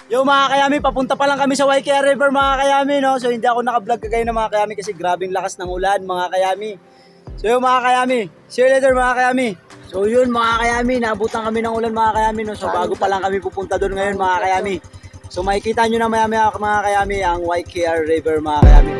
Yo mga kayami, papunta pa lang kami sa Waikea River mga kayami, no? So hindi ako naka-vlog kagaya ng mga kayami kasi grabing lakas ng ulan mga kayami. So yun mga kayami, see you later mga kayami. So yun mga kayami, naabutan kami ng ulan mga kayami, no? So bago pa lang kami pupunta doon ngayon mga kayami. So makikita nyo na maya-maya mga kayami ang Waikea River mga kayami.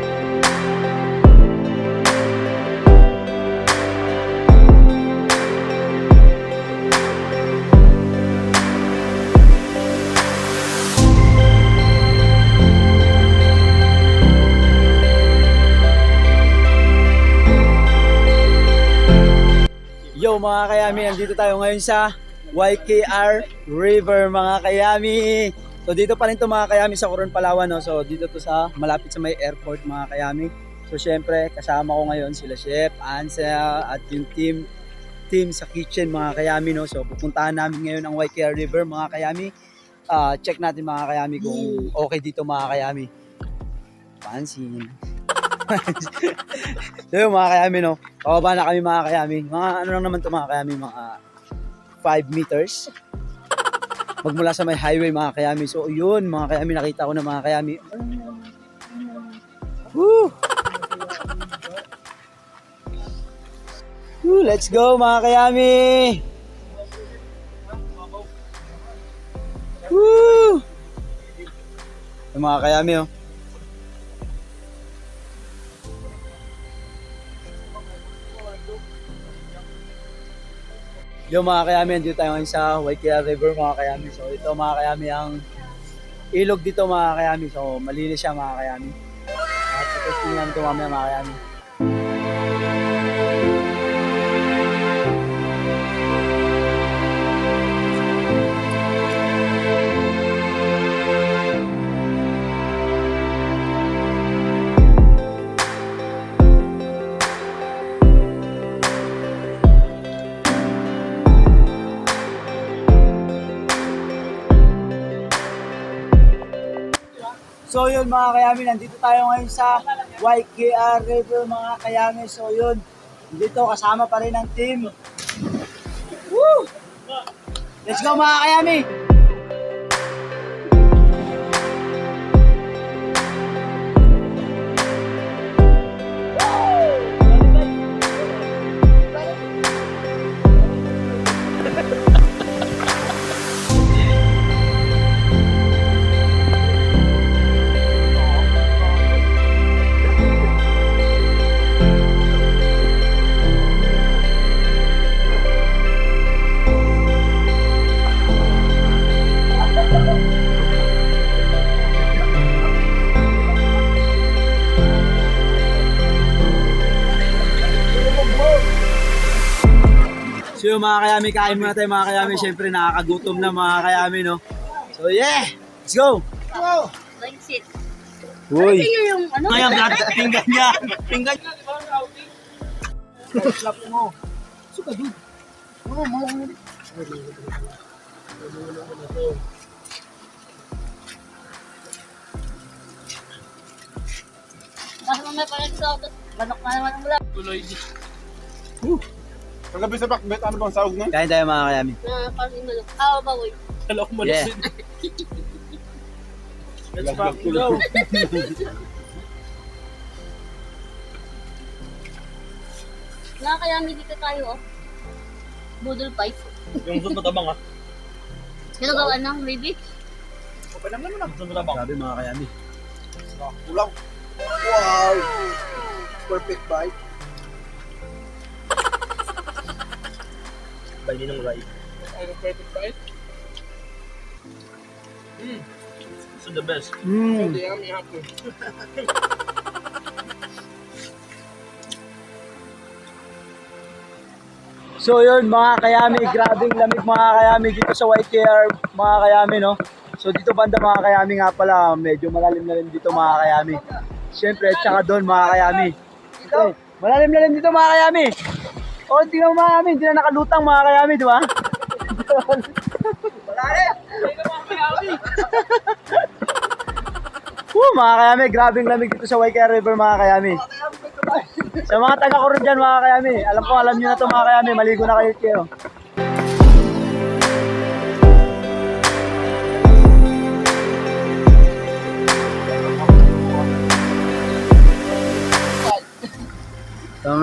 Yo mga kayami, nandito tayo ngayon sa Waikea River mga kayami. So dito pa rin to mga kayami sa Coron, Palawan, no? So dito to sa malapit sa may airport mga kayami. So syempre kasama ko ngayon sila Chef Ansel at yung team sa kitchen mga kayami, no? So pupuntahan namin ngayon ang Waikea River mga kayami. Check natin mga kayami kung okay dito mga kayami. Pansin. So yun mga kayami, no? Pababa na kami mga kayami. Mga ano lang naman to mga kayami, mga 5 meters. Magmula sa may highway mga kayami. So yun mga kayami, nakita ko na mga kayami. Woo! Woo, let's go mga kayami! Woo! Yung mga kayami, oh. Yung mga kayami, dito tayo ngayon sa Waikea River mga kayami. So ito mga kayami ang ilog dito mga kayami. So malinis siya mga kayami. At ito namin ito mamaya mga kayami. So yun mga kayami, nandito tayo ngayon sa Waikea River mga kayami. So yun, dito kasama pa rin ang team. Woo! Let's go mga kayami! So yung mga kayami, kain muna tayo mga kayami. Siyempre nakakagutom na mga kayami, no? So yeah! Let's go! Wow! Like shit. Uy! Ano yung ano? Ngayon, pinggan niya! Pinggan niya! Slap mo! Suka doon! Mas mamaya pa rin sa auto. Banok na naman ang vlog. Tuloy di. Kagabi sa bakbet, ano bang sahog nun? Kain tayo mga kayami. Parang inulog. Awa ba, boy? Kala ko Yeah. malasin. Let's fucking go. Nakakayami dito tayo, oh. Budol pipe. Yung suit matabang ah. Ginagawa ng baby. Okay lang naman ang suit matabang. Sabi mga kayami. Kulang. Wow! Perfect bite. Bali ng right. Ano perfect bite? This is the best. Yummy happy. So yun mga kayami, grabing lamig mga kayami dito sa Waikea mga kayami, no? So dito banda mga kayami nga pala, medyo malalim na rin dito mga kayami. Siyempre, tsaka doon mga kayami. Okay, malalim na rin dito mga kayami. O, tingnan mo mga kayami, hindi na nakalutang mga kayami, di ba? Malalim! Mga kayami, grabing lamig dito sa Waikea River mga kayami. Sa mga taga-Coron dyan mga kayami, alam nyo na ito mga kayami, maligo na kayo.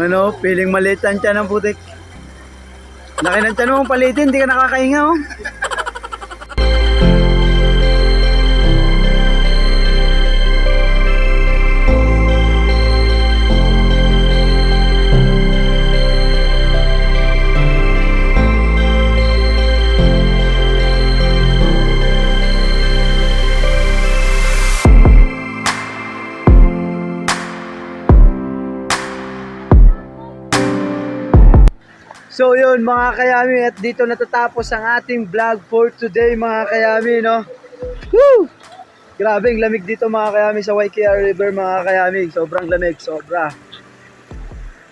ano, feeling maliit ang tiyan ng putik. Laki ng tiyan mo, palitin, hindi ka nakakahinga oh. So yun mga kayami, at dito natatapos ang ating vlog for today mga kayami, no? Woo! Grabe ang lamig dito mga kayami sa YKR River mga kayami. Sobrang lamig, sobra.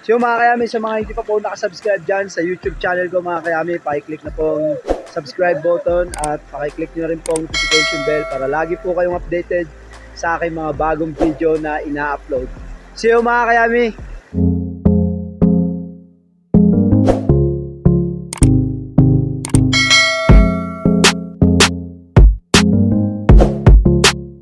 So mga kayami, sa mga hindi pa po nakasubscribe dyan sa YouTube channel ko mga kayami, pakiclick na pong subscribe button at pakiclick nyo rin pong notification bell para lagi po kayong updated sa aking mga bagong video na ina-upload. See you mga kayami!